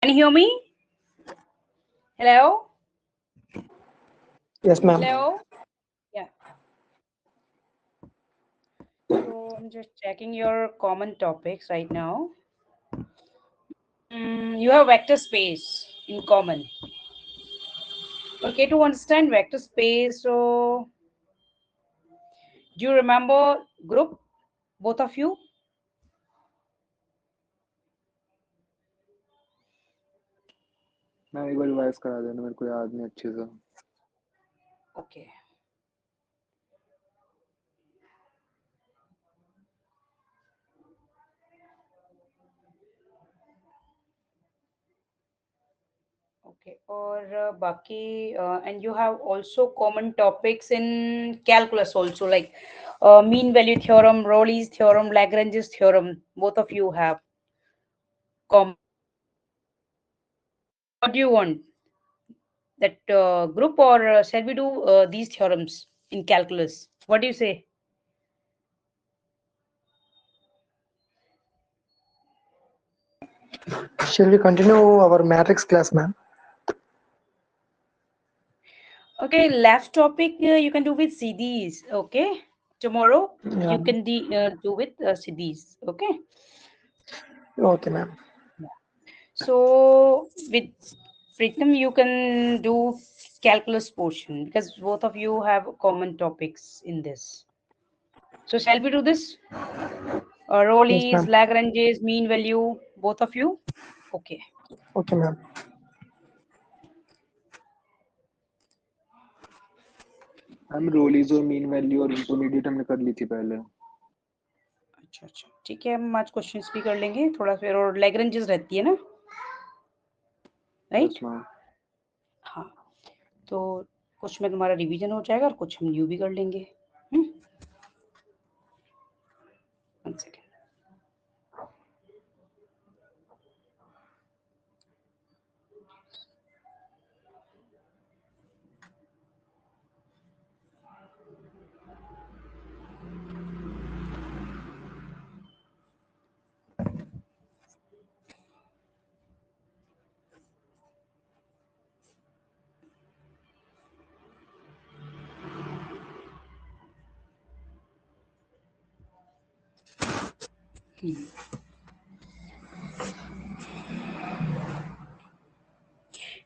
Can you hear me? Hello? Yes, ma'am. Hello? Yeah. So I'm just checking your common topics right now. You have vector space in common. Okay, to understand vector space, so do you remember group, both of you? मैं एक बार revise करा देना, मेरे को याद नहीं अच्छे से। Okay. Okay, or Baki, and you have also common topics in calculus also, like mean value theorem, Rowley's theorem, Lagrange's theorem. Both of you have common. What do you want? That group, or shall we do these theorems in calculus? What do you say? Shall we continue our matrix class, ma'am? Okay, last topic you can do with CDs. Okay, tomorrow Yeah. you can do with CDs. Okay. Okay, ma'am. So with Pritam, you can do calculus portion because both of you have common topics in this. So shall we do this? Yes, Rowley's, ma'am. Lagrange's, mean value, both of you? Okay. Okay, ma'am. हम रोलीज और mean value और intermediate हमने कर ली थी पहले। अच्छा अच्छा ठीक है, हम आज क्वेश्चंस भी कर लेंगे थोड़ा, फिर और लैग्रेंजेस रहती है ना, राइट? Yes ma'am. हाँ, तो कुछ में तुम्हारा रिवीजन हो जाएगा और कुछ हम न्यू भी कर लेंगे। One second.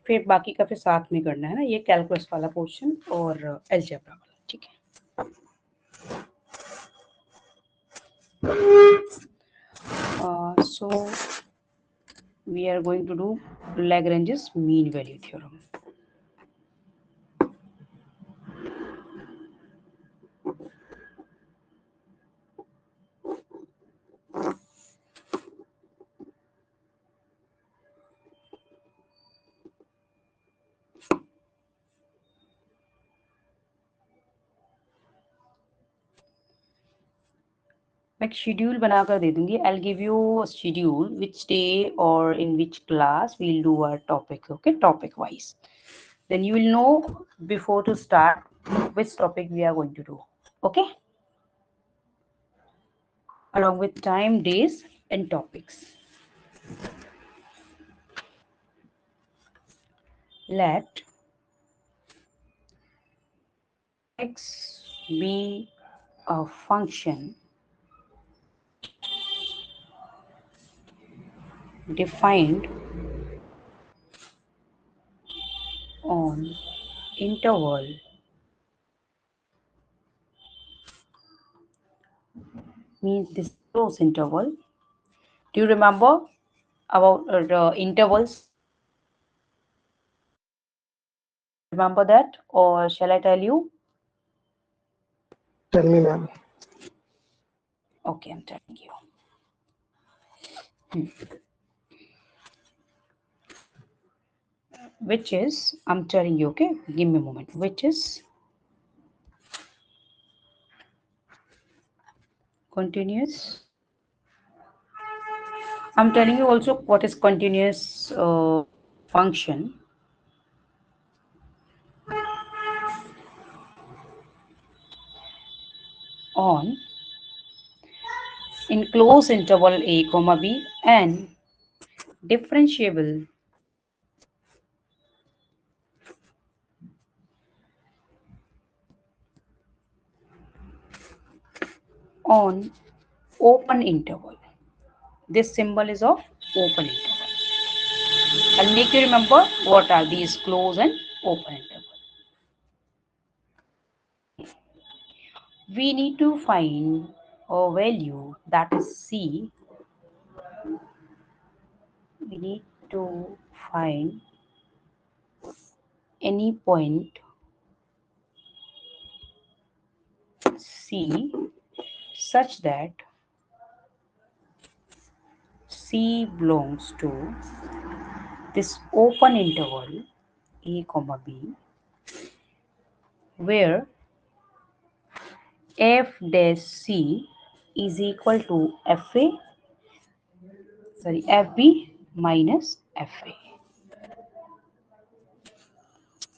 फिर बाकी का फिर साथ में करना है ना, ये कैलकुलस वाला पोर्शन और अलजेब्रा वाला, ठीक है? So we are going to do Lagrange's mean value theorem. मैं शेड्यूल बनाकर दे दूंगी. I'll give you a schedule which day or in which class we'll do our topic. Okay, topic wise. Then you will know before to start which topic we are going to do. Okay, along with time, days, and topics. Let x be a function defined on interval means this close interval. Do you remember about the intervals? Remember that, or shall I tell you? Tell me, ma'am. Okay, I'm telling you. Which is, I'm telling you, okay? Give me a moment. Which is continuous. I'm telling you also what is continuous function on in close interval a comma b and differentiable on open interval. This symbol is of open interval. I'll make you remember what are these close and open interval. We need to find a value that is C. We need to find any point C such that C belongs to this open interval A comma B, where f dash C is equal to FB minus FA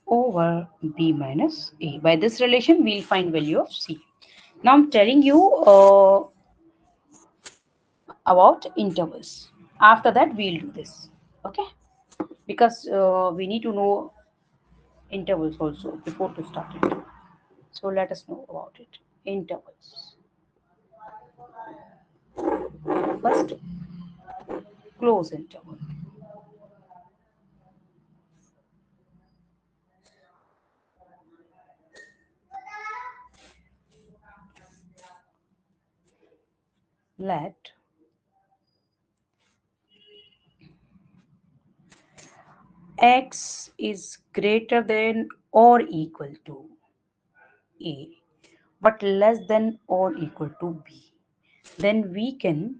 over B minus A. By this relation, we'll find value of C. Now I'm telling you about intervals. After that, we'll do this. Okay? Because we need to know intervals also before to start it. So let us know about it. Intervals. First, close interval. Let x is greater than or equal to A but less than or equal to B. Then we can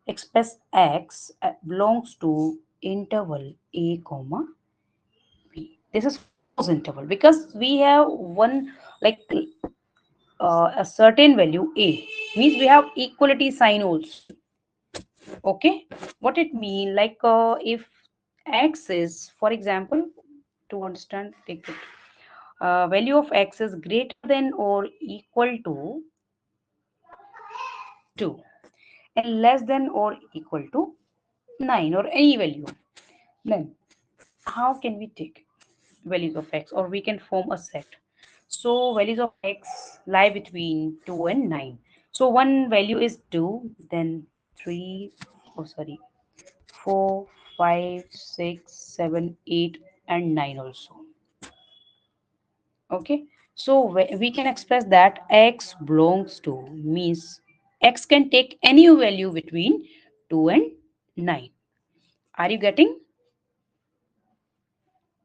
express x belongs to interval A comma B. This is close interval because we have one like a certain value A means we have equality sign also. Okay, what it mean like if x is, for example, to understand, take it. Value of x is greater than or equal to 2 and less than or equal to 9 or any value, then how can we take values of x, or we can form a set. So values of x lie between 2 and 9. So one value is 2, then 3, oh sorry, 4, 5, 6, 7, 8, and 9 also. Okay, so we can express that x belongs to means x can take any value between 2 and 9. Are you getting?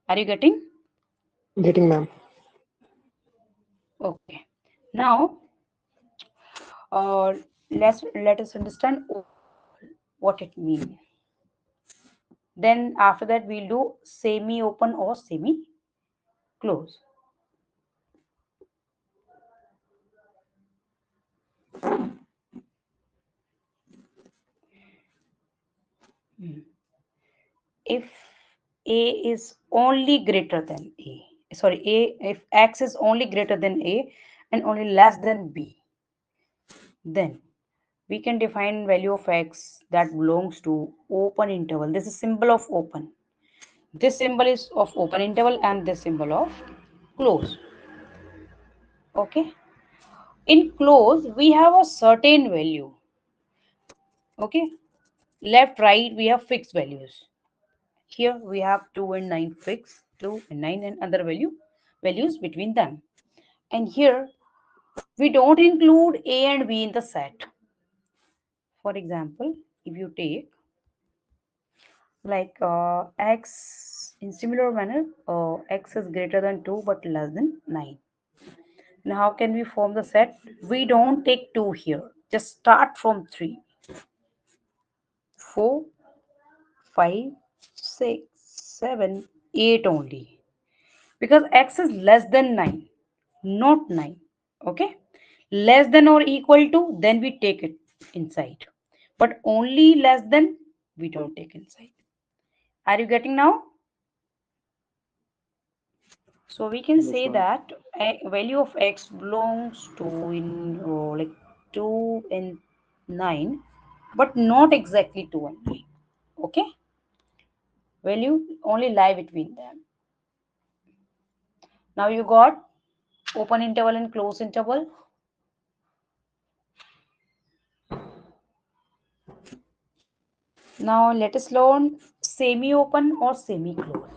Are you getting? Getting, ma'am. Okay. Now, uh, let us understand what it means. Then after that we'll do semi open or semi close. Hmm. If a is only greater than a, sorry, a, if x is only greater than a and only less than b, then we can define value of x that belongs to open interval. This is symbol of open. This symbol is of open interval and this symbol of close. Okay, in close we have a certain value. Okay, left right we have fixed values. Here we have 2 and 9 fixed, 2 and 9 and other values between them. And here we don't include a and b in the set. For example, if you take like x in similar manner, x is greater than 2 but less than 9. Now how can we form the set? We don't take 2 here, just start from 3, 4, 5, 6, 7, 8 only, because x is less than 9, not 9. Okay, less than or equal to, then we take it inside, but only less than we don't take inside. Are you getting now? So we can Yes, say ma'am. that a value of x belongs to in like 2 and 9, but not exactly 2 and 9. Okay, value only lie between them. Now you got open interval and close interval. Now let us learn semi-open or semi-closed.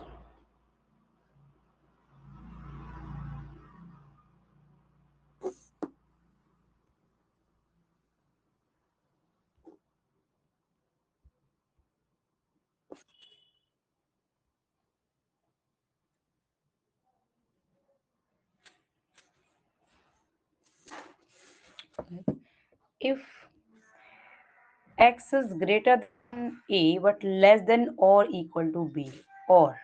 If x is greater than a but less than or equal to b, or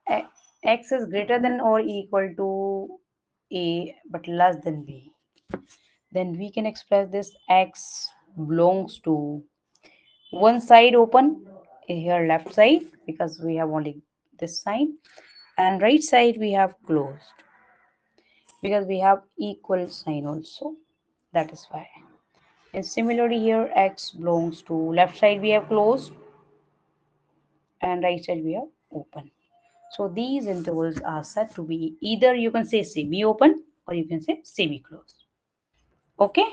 a- x is greater than or equal to a but less than b, then we can express this x belongs to one side open, here left side because we have only this sign, and right side we have closed because we have equal sign also, that is why. And similarly here x belongs to left side we have closed and right side we have open. So these intervals are said to be either you can say semi open or you can say semi closed. Okay,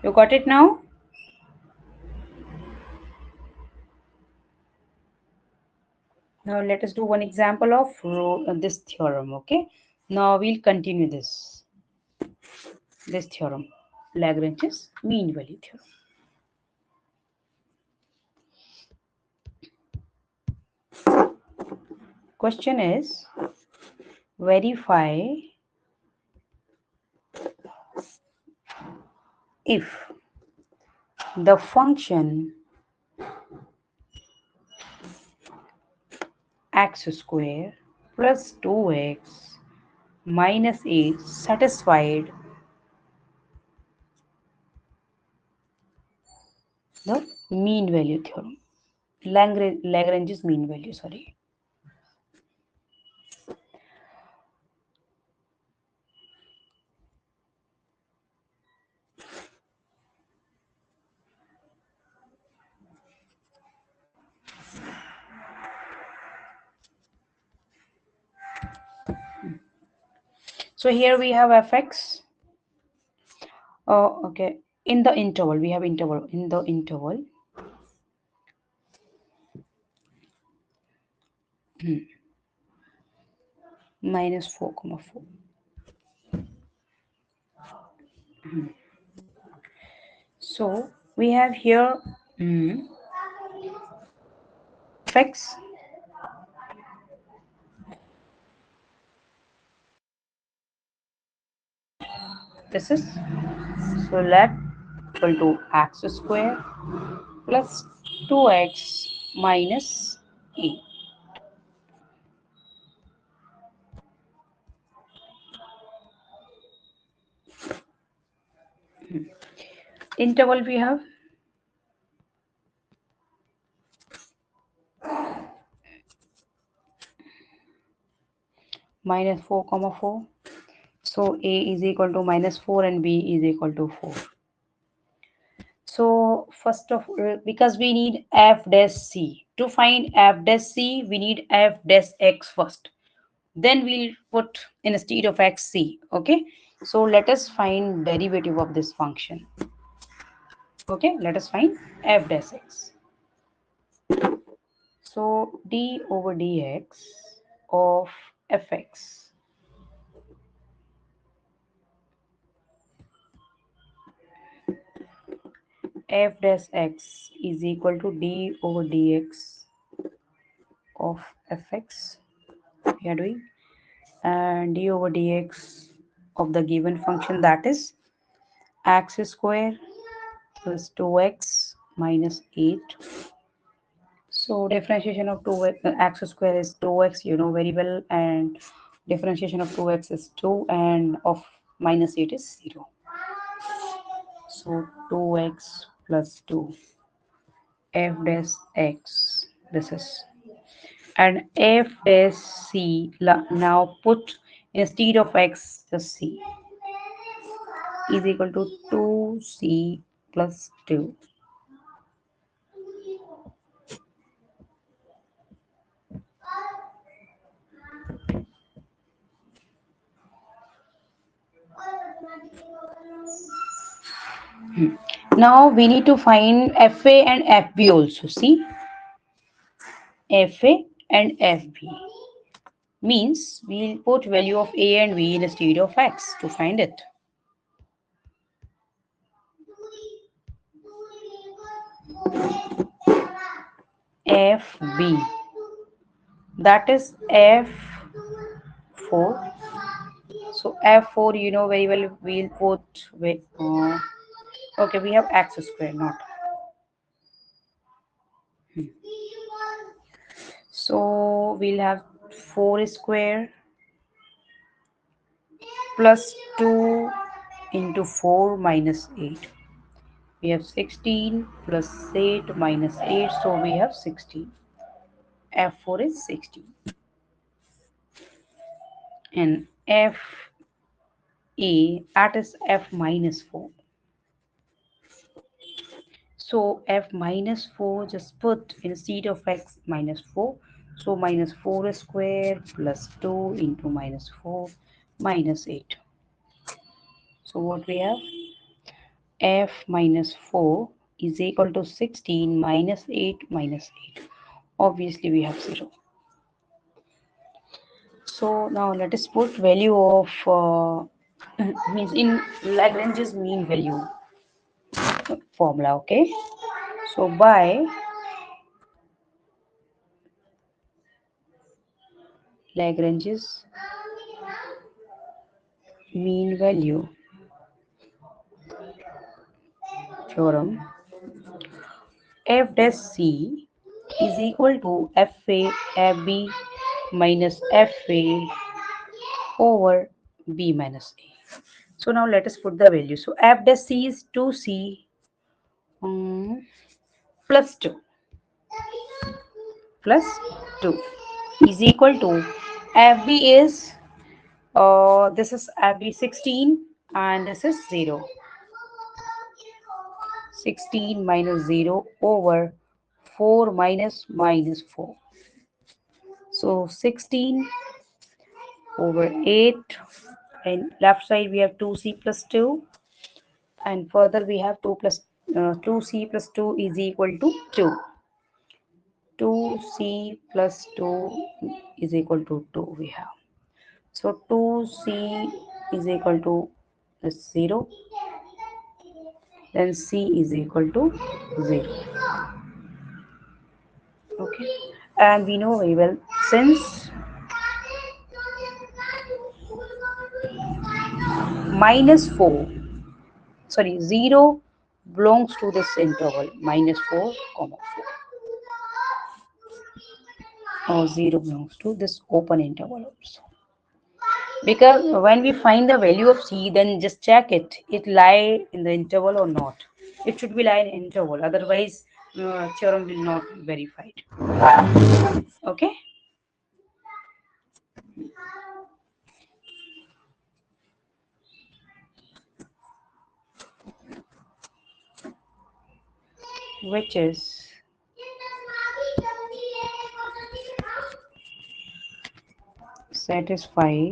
you got it now. Now let us do one example of this theorem. Okay, now we'll continue this theorem, Lagrange's mean value theorem. Question is, verify if the function x square plus 2x minus 8 satisfied the mean value theorem, Lagrange's mean value, sorry. So here we have fx. Oh, okay. In the interval, we have interval. In the interval, minus 4 comma 4. So we have here fx. This is, so let equal to x square plus 2x minus 8. Interval we have minus 4 comma 4. So a is equal to minus 4 and b is equal to 4. So first of all, because we need f dash c. To find f dash c, we need f dash x first. Then we'll put instead of x c. Okay. So let us find derivative of this function. Okay. Let us find f dash x. So d over dx of fx f dash x is equal to d over dx of fx, we are doing, and d over dx of the given function, that is x square plus 2x minus 8. So differentiation of 2x square is 2x, you know very well, and differentiation of 2x is 2 and of minus 8 is 0. So 2x plus 2 f dash x, this is, and f dash c, now put instead of x just c, is equal to 2c plus 2. Now we need to find FA and FB also. See, FA and FB means we'll put value of A and B instead of X to find it. FB, that is F4. So F4, you know very well, we'll put with okay, we have X square, not. So we'll have 4 square plus 2 into 4 minus 8. We have 16 plus 8 minus 8, so we have 16. F4 is 16. And FA, that is F minus 4. So F minus 4, just put instead of X minus 4. So minus 4 square plus 2 into minus 4 minus 8. So what we have? F minus 4 is equal to 16 minus 8 minus 8. Obviously we have 0. So now let us put value of means in Lagrange's mean value formula. Okay, so by Lagrange's mean value theorem, f dash c is equal to fa fb minus fa over b minus a. So now let us put the value. So f dash c is 2c plus 2 plus 2 is equal to fb is this is fb 16 and this is 0. 16 minus 0 over 4 minus minus 4. So 16 over 8, and left side we have 2c plus 2, and further we have 2 plus 2c plus 2 is equal to 2. 2c plus 2 is equal to 2 we have. So 2c is equal to 0, then c is equal to 0. Okay, and we know very well, since minus 4, sorry, 0 belongs to this interval minus 4 comma 4, or 0 belongs to this open interval also. Because when we find the value of c, then just check it lie in the interval or not. It should be lie in interval, otherwise theorem will not be verified. Okay, which is satisfy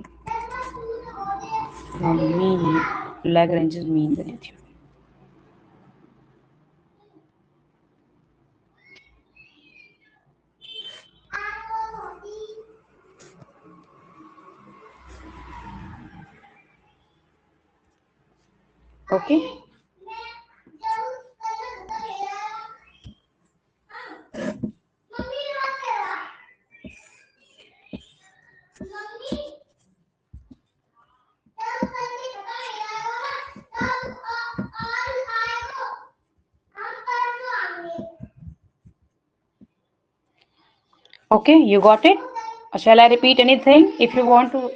the mean Lagrange's mean value theorem. Okay, okay, you got it. Shall I repeat anything if you want to?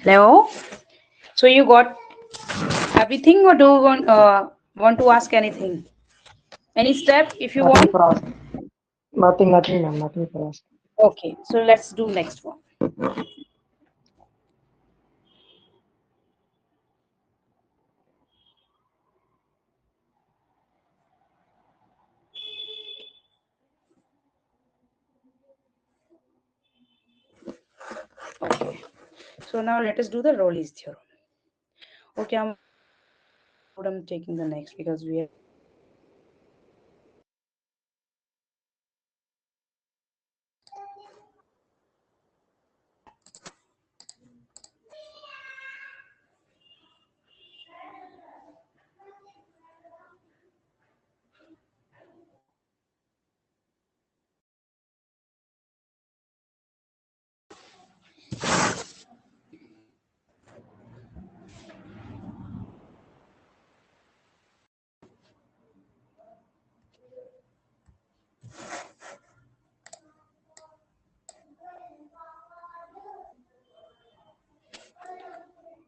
Hello, so you got everything, or do you want to ask anything? Any step if you Nothing want? for us. Nothing, ma'am. Nothing for us. Okay, so let's do next one. Okay, so now let us do the Rolle's theorem. Okay, I'm taking the next because we have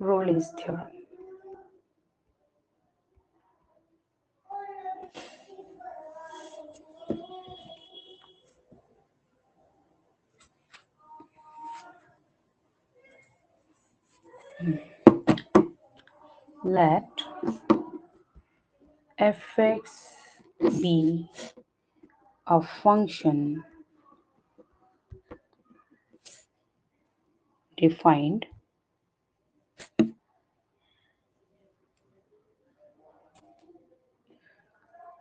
Rolle's theorem. Let fx be a function defined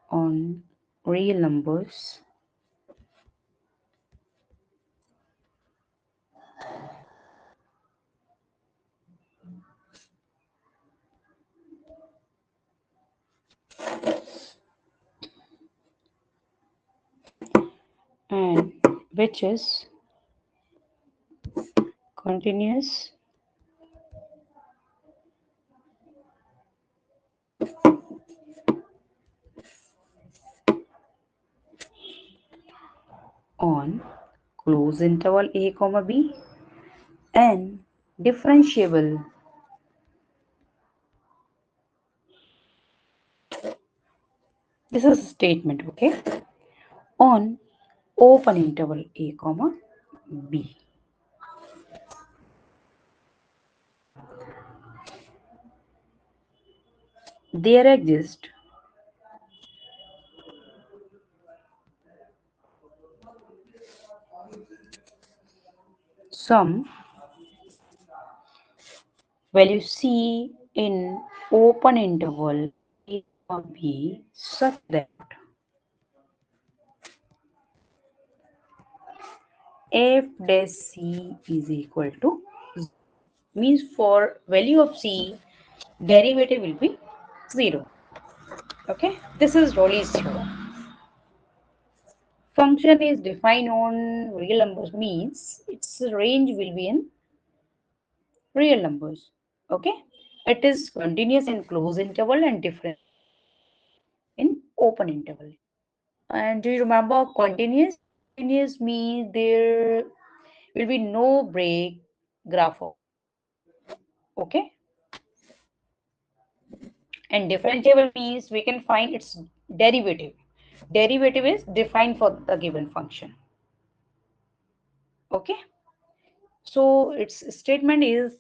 on real numbers and which is continuous on closed interval a comma b and differentiable. This is a statement, okay, on open interval a comma b. There exist some value c in open interval a comma b such that f dash c is equal to means for value of c derivative will be 0. Okay, this is Rolle's theorem. Function is defined on real numbers means its range will be in real numbers. Okay, it is continuous in closed interval and different in open interval. And do you remember continuous? Continuous means there will be no break graph. Okay, and differentiable means we can find its derivative. Derivative is defined for the given function. Okay, so its statement is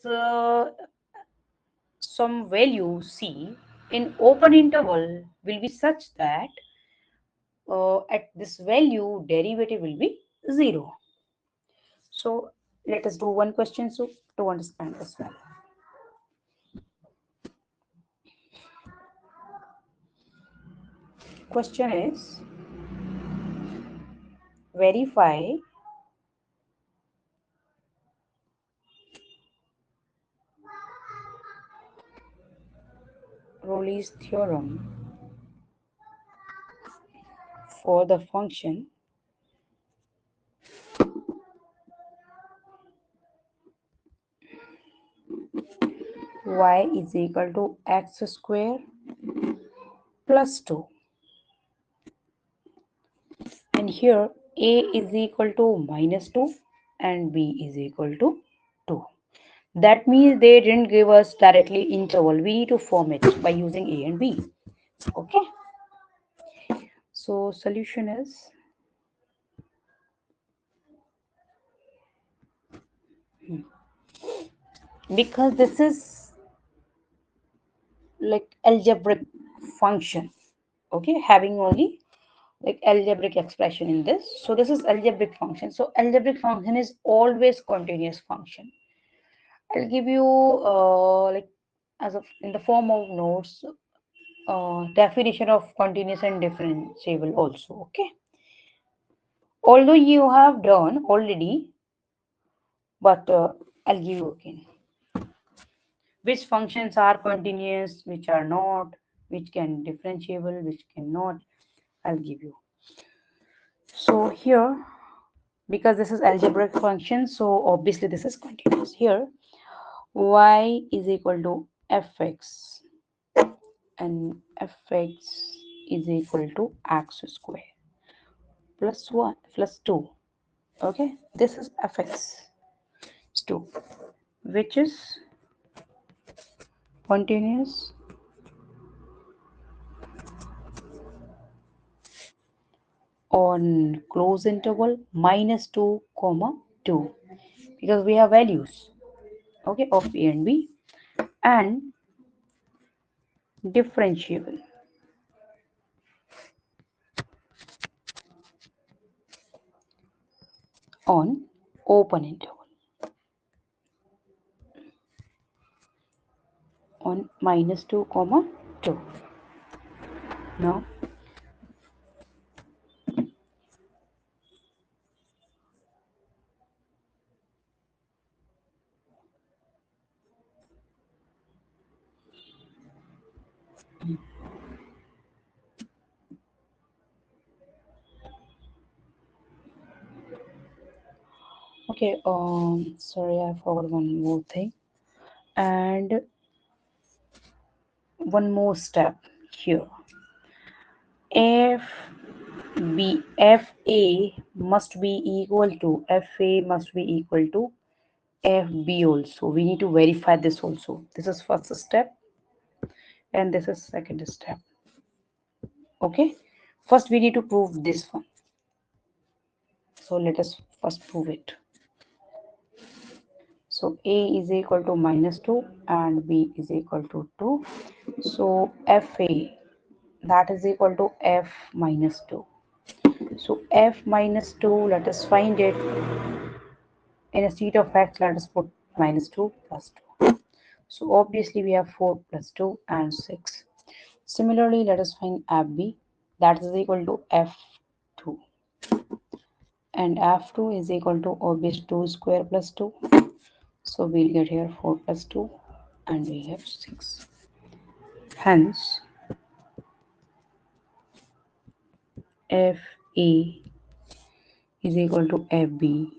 some value c in open interval will be such that at this value derivative will be 0. So let us do one question so to understand as well. Question is verify Rolle's theorem for the function y is equal to x square plus 2, and here a is equal to minus 2 and b is equal to 2. That means they didn't give us directly interval. We need to form it by using a and b. Okay, so solution is because this is like algebraic function. Okay, having only like algebraic expression in this. So this is algebraic function. So algebraic function is always continuous function. I'll give you like as of in the form of notes definition of continuous and differentiable also. Okay, although you have done already, but I'll give you again. Which functions are continuous, which are not, which can differentiable, which cannot. I'll give you. So here, because this is algebraic function, so obviously this is continuous. Here, y is equal to fx and fx is equal to x square plus 1 plus 2. Okay, this is fx 2, which is continuous on close interval minus 2 comma 2, because we have values, okay, of a and b, and differentiable on open interval on minus 2 comma 2. Now, okay, sorry, I forgot one more thing, and one more step here. F B F A must be equal to F A must be equal to FB also. We need to verify this also. This is first step and this is second step. Okay. First we need to prove this one. So let us first prove it. So A is equal to minus 2 and B is equal to 2. So FA, that is equal to F minus 2. So F minus 2, let us find it. In a seat of x, let us put minus 2 plus 2. So obviously we have 4 plus 2 and 6. Similarly, let us find FB, that is equal to F2. And F2 is equal to obvious 2 square plus 2. So we'll get here 4 plus 2 and we have 6. Hence, FA is equal to FB,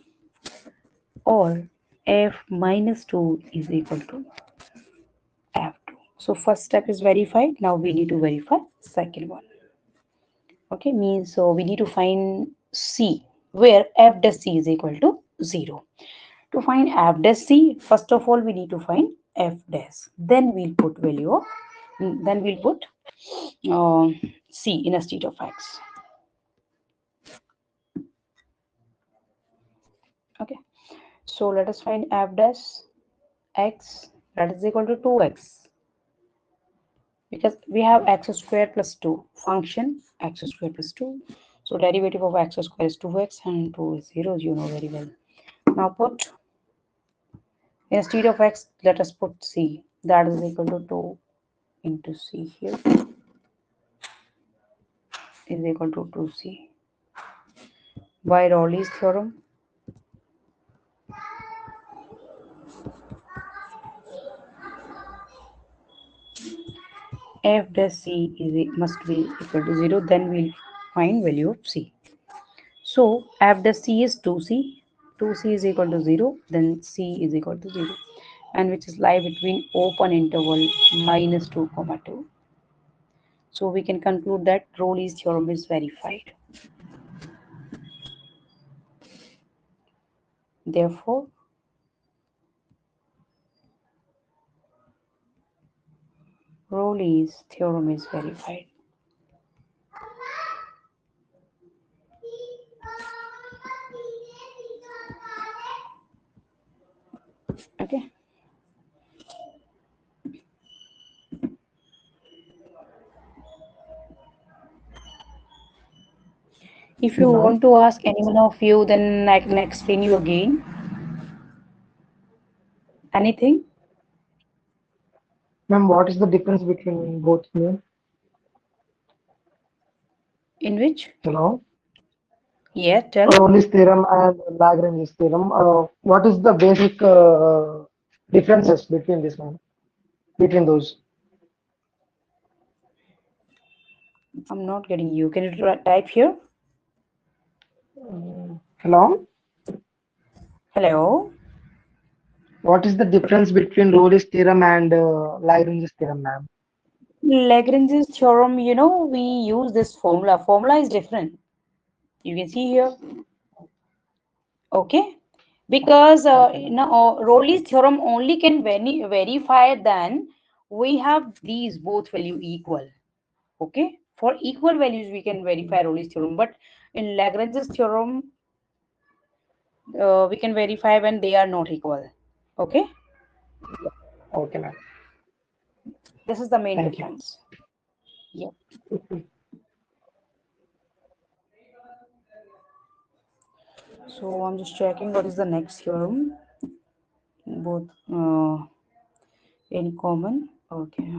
or F minus 2 is equal to F2. So first step is verified. Now we need to verify second one. Okay, means so we need to find C, where f dash C is equal to 0. To find f dash C, first of all we need to find f dash. Then we'll put value of, then we'll put uh, C in a state of x. Okay, so let us find f dash x, that is equal to 2x, because we have x square plus 2 function x square plus 2. So derivative of x square is 2x and 2 is 0, you know very well. Now put, instead of x, let us put c, that is equal to 2 into c here is equal to 2c. By Rowley's theorem, f dash c is must be equal to 0, then we'll find value of c. So f dash c is 2c, 2c is equal to 0, then c is equal to 0, and which is lie between open interval minus 2 comma 2. So we can conclude that Rowley's theorem is verified. Therefore, Rowley's theorem is verified. Okay. If you Yes, ma'am. want to ask any one of you, then I can explain you again. Anything? Ma'am, what is the difference between both me? In which? Hello? Yeah, tell. Rolle's theorem and Lagrange's theorem. What is the basic differences between this one? Between those? I'm not getting you. Can you type here? Hello? Hello. What is the difference between Rolle's theorem and Lagrange's theorem, ma'am? Lagrange's theorem, we use this formula. Formula is different. You can see here. Okay. Because Okay, ma'am. Rowley's theorem only can verify then we have these both value equal. Okay. For equal values, we can verify Rowley's theorem. But in Lagrange's theorem, we can verify when they are not equal. Okay. Okay, ma'am. This is the main Thank you. difference. Yeah. So I'm just checking what is the next theorem. Both in common. Okay.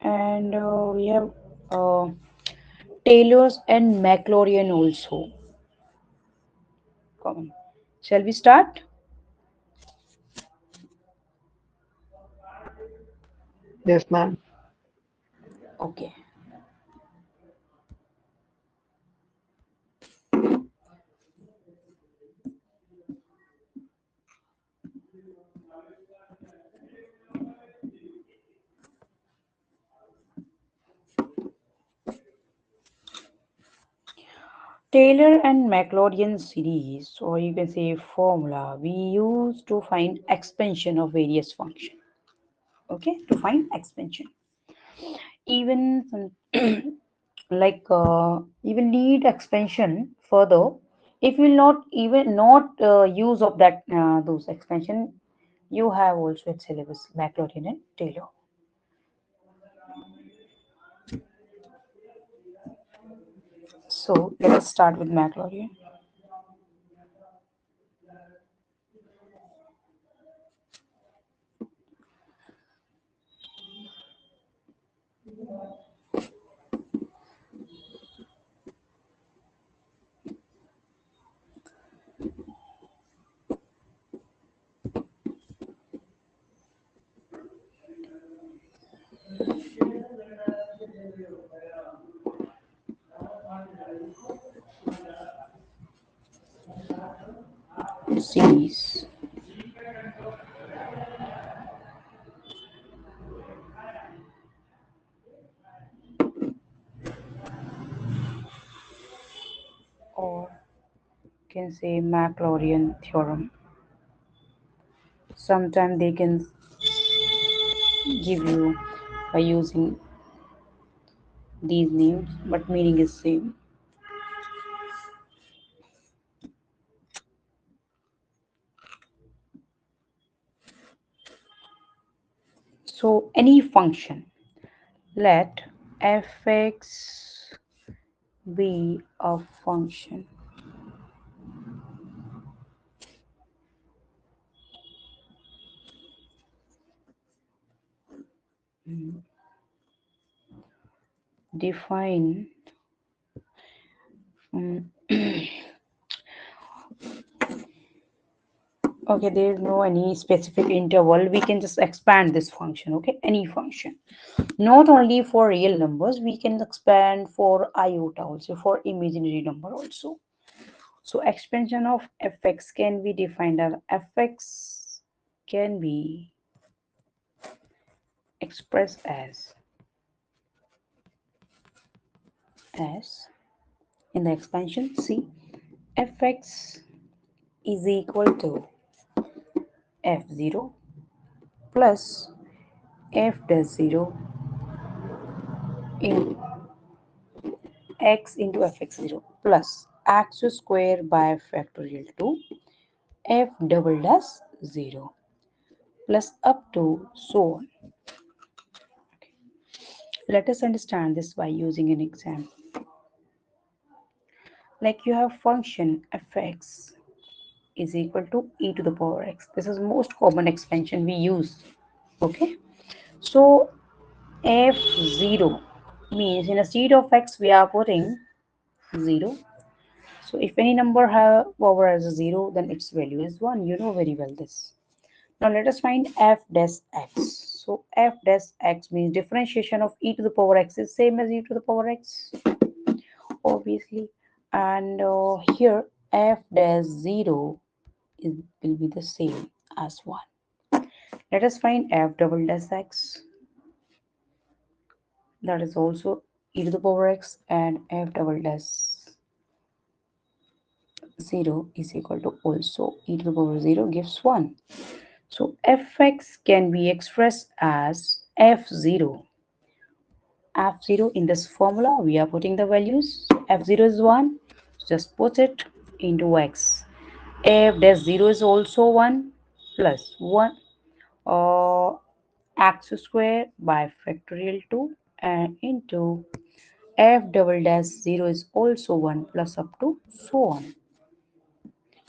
And we have uh, Taylor's and Maclaurin also. Common. Shall we start? Yes, ma'am. Okay. Taylor and Maclaurin series, or you can say formula, we use to find expansion of various function. Okay, to find expansion. Even like even need expansion further. If you will not even not use of that those expansion, you have also at syllabus Maclaurin and Taylor. So let us start with Maclaurin. Series, or you can say Maclaurin theorem. Sometimes they can give you by using these names, but meaning is same. So any function, let fx be a function define mm, okay, there is no any specific interval, we can just expand this function. Okay, any function, not only for real numbers, we can expand for iota also, for imaginary number also. So expansion of fx can be defined as fx can be expressed as In the expansion, see, fx is equal to f0 plus f dash 0 in x into fx0 plus x square by factorial 2 f double dash 0 plus up to so on. Let us understand this by using an example. Like you have function fx is equal to e to the power x. This is most common expansion we use. Okay. So f0 means in a seed of x we are putting 0. So if any number have power as a 0, then its value is 1. You know very well this. Now let us find f dash x. So f dash x means differentiation of e to the power x is same as e to the power x, obviously. And here f dash 0 will be the same as 1. Let us find f double dash x. That is also e to the power x, and f double dash 0 is equal to also e to the power 0 gives 1. So fx can be expressed as f0. F0 in this formula, we are putting the values. F0 is 1, just put it into x. F dash 0 is also 1 plus 1 uh, x square by factorial 2 and into f double dash 0 is also 1 plus up to so on.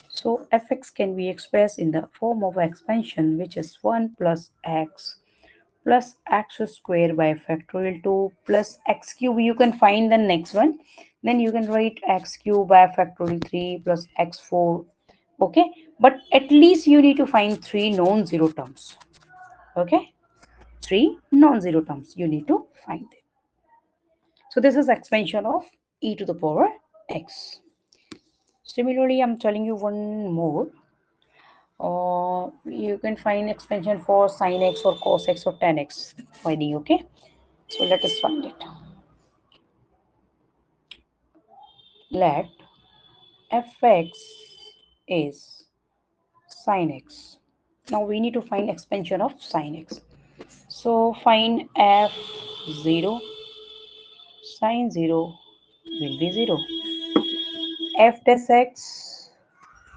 So fx can be expressed in the form of expansion, which is 1 plus x square by factorial 2 plus x cube. You can find the next one. Then you can write x cube by factorial 3 plus x4. Okay, but at least you need to find three non-zero terms. Okay, three non-zero terms you need to find them. So this is expansion of e to the power x. Similarly, I'm telling you one more. You can find expansion for sin x or cos x or tan x finding. Okay, so let us find it. Let fx is sin x. Now we need to find expansion of sin x. So find f0, sin 0 will be 0. F dash x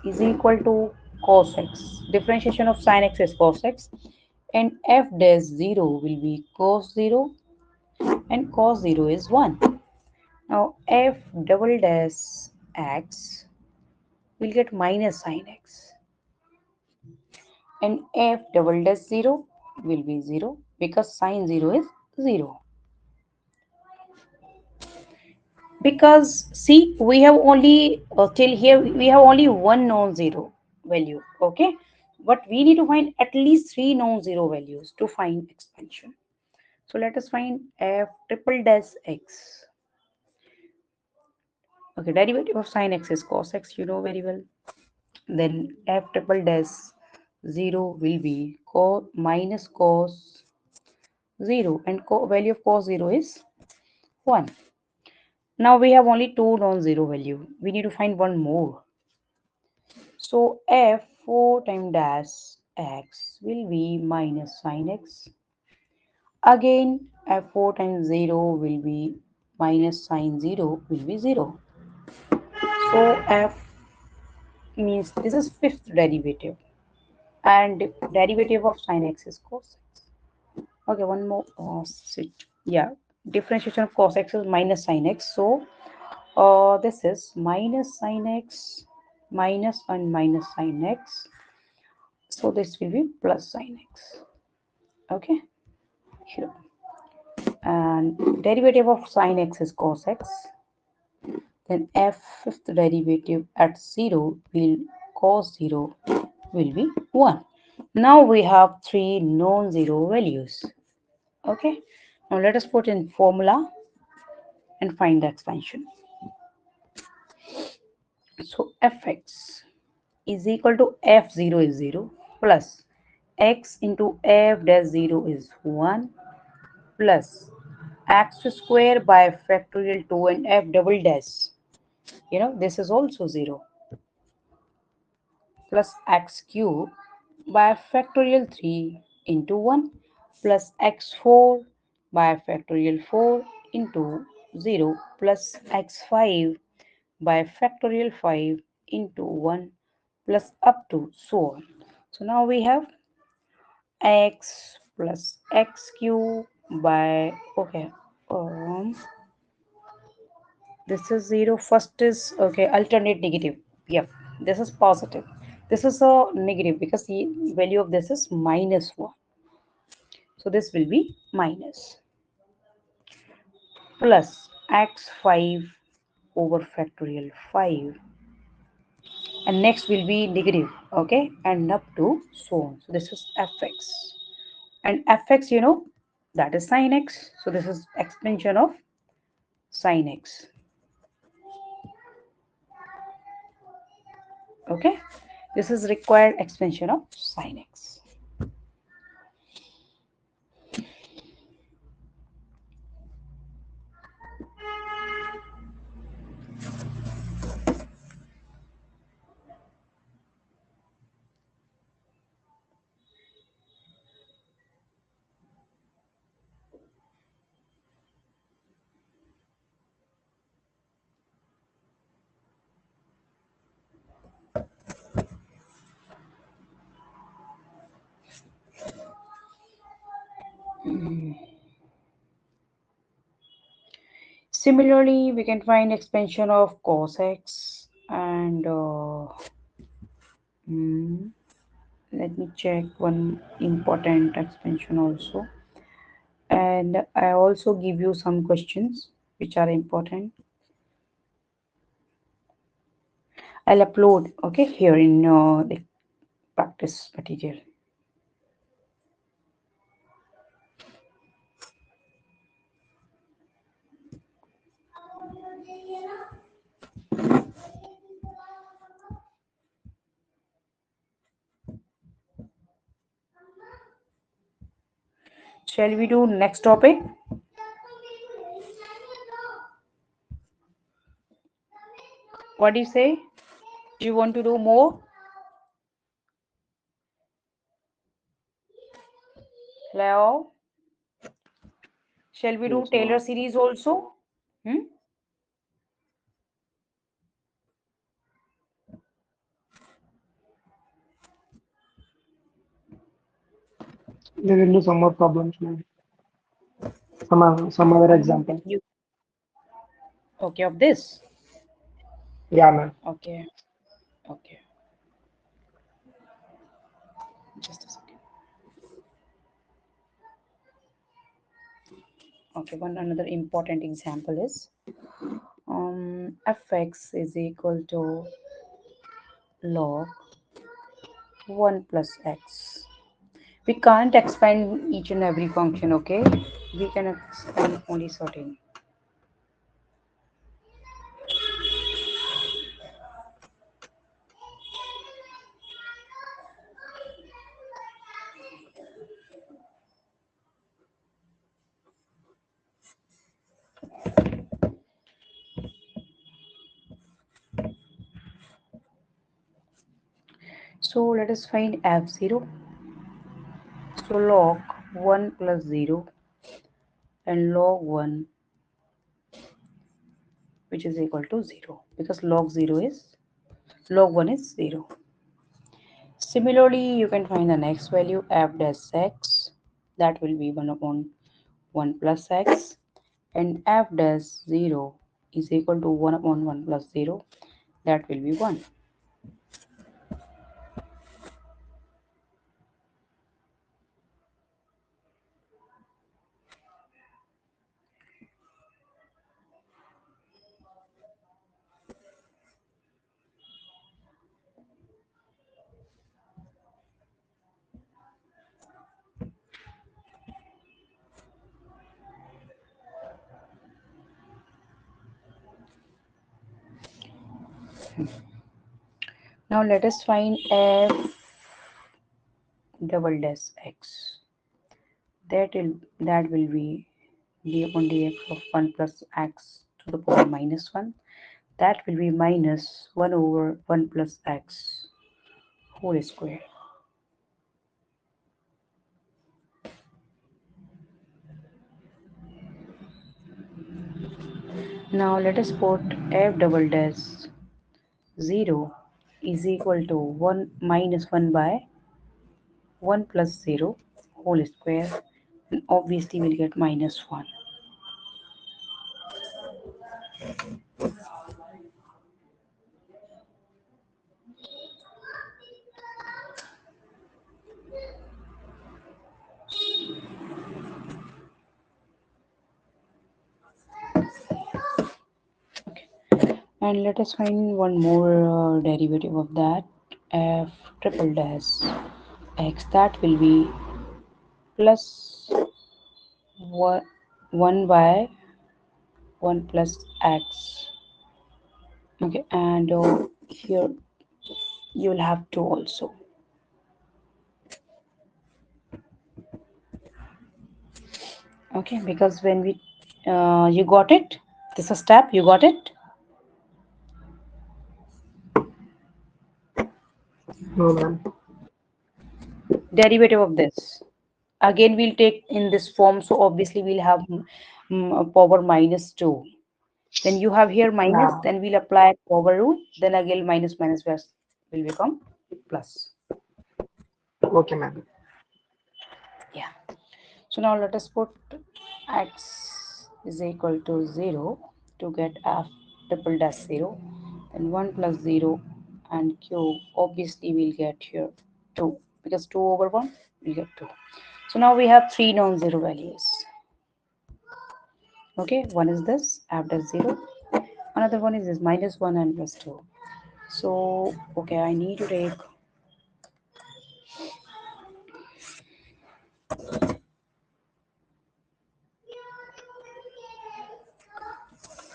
is equal to cos x. Differentiation of sin x is cos x. And f dash 0 will be cos 0, and cos 0 is 1. Now f double dash x will get minus sin x, and f double dash 0 will be 0 because sin 0 is 0. Because see, we have only till here we have only one non-zero value. Okay, but we need to find at least three non-zero values to find expansion. So let us find f triple dash x. Okay, derivative of sin x is cos x, you know very well. Then f triple dash 0 will be minus cos 0, and value of cos 0 is 1. Now we have only two non-zero value. We need to find one more. So f 4 times dash x will be minus sin x. Again, f4 times 0 will be minus sin 0 will be 0. So f means this is fifth derivative, and derivative of sin x is cos x. Okay, one more. Yeah, differentiation of cos x is minus sin x. So this is minus sin x minus and minus sin x. So this will be plus sin x. Okay, here. And derivative of sin x is cos x. Then f fifth derivative at 0 will cos 0 will be 1. Now we have three non-zero values. Okay, now let us put in formula and find the expansion. So fx is equal to f0 is 0 plus x into f dash 0 is 1 plus x square by factorial 2 and f double dash This is also 0, plus x cube by factorial 3 into 1 plus x4 by factorial 4 into 0 plus x5 by factorial 5 into 1 plus up to so on. So now we have x plus x cube by, okay, um, this is 0. First is, okay, alternate negative. Yep, this is positive. This is a negative because the value of this is minus 1. So this will be minus plus x5 over factorial 5. And next will be negative, okay, and up to so on. So this is fx. And fx, that is sin x. So this is expansion of sin x. Okay, this is required expansion of sin x. Similarly, we can find expansion of cos x and mm, let me check one important expansion also. And I also give you some questions which are important. I'll upload, okay, here in the practice material. Shall we do next topic? What do you say? Do you want to do more? Hello? Shall we do Yes, Taylor ma'am. series also? Hmm? We will do some more problems, maybe. Some other example. You okay of this? Yeah, ma'am. Okay, okay. Just a second. Okay, one another important example is fx is equal to log 1 plus x. We can't expand each and every function, okay? We can expand only certain. So let us find f0. So log 1 plus 0 and log 1, which is equal to 0, because log 1 is 0. Similarly, you can find the next value f dash x, that will be 1 upon 1 plus x, and f dash 0 is equal to 1 upon 1 plus 0, that will be 1. Now let us find f double dash x. That will be d upon dx of 1 plus x to the power minus 1 That will be minus 1 over 1 plus x whole square. Now let us put f double dash 0 is equal to 1 minus 1 by 1 plus 0 whole square, and obviously we'll get minus 1. And let us find one more derivative of that, f triple dash x, that will be plus 1, 1 by 1 plus x. Okay, and here you will have 2 also. Okay, because when we you got it, this is a step, you got it. No, ma'am. Derivative of this, again we'll take in this form, so obviously we'll have power minus 2. Then you have here minus, Yeah. then we'll apply power rule, then again minus minus will become plus. Okay, ma'am. Yeah. So now let us put x is equal to 0 to get f triple dash 0, then 1 plus 0 and q, obviously we'll get here 2, because 2 over 1 we get 2. So now we have three non-zero values. Okay, one is this f dash 0, another one is this minus 1 and plus 2. So okay, I need to take,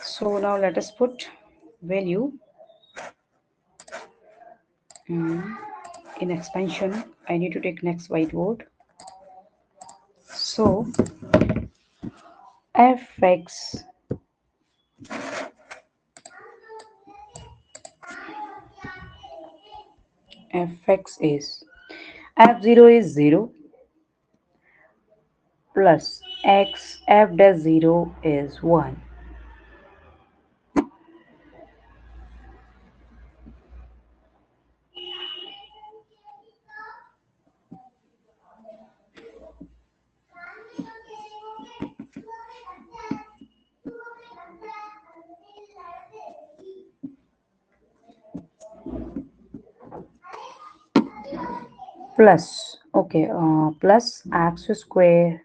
so now let us put value mm, in expansion. I need to take next whiteboard. So fx fx is f0 is 0 plus x f dash 0 is 1 plus, okay, plus x square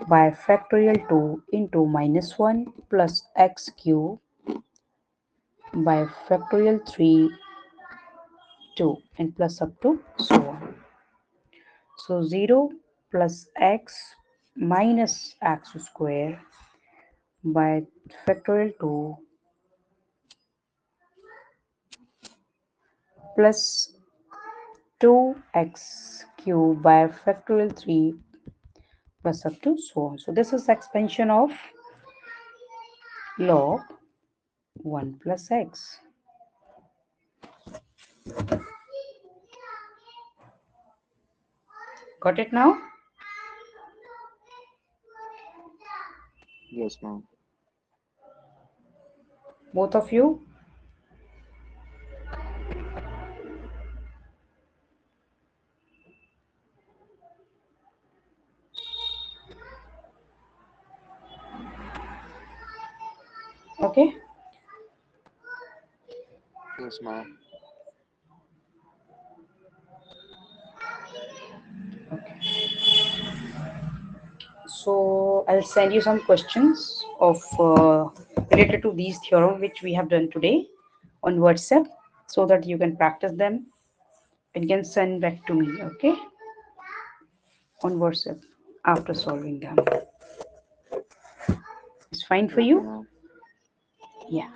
by factorial 2 into minus 1 plus x cube by factorial 3 2 and plus up to so on. So 0 plus x minus x square by factorial 2 plus 2x cube by factorial 3 plus up to so on. So this is expansion of log 1 plus x. Got it now? Yes, ma'am. Both of you? Okay. Yes, ma'am. So I'll send you some questions of related to these theorem which we have done today on WhatsApp, so that you can practice them and can send back to me. Okay, on WhatsApp after solving them. It's fine for Okay, you? ma'am. Yeah.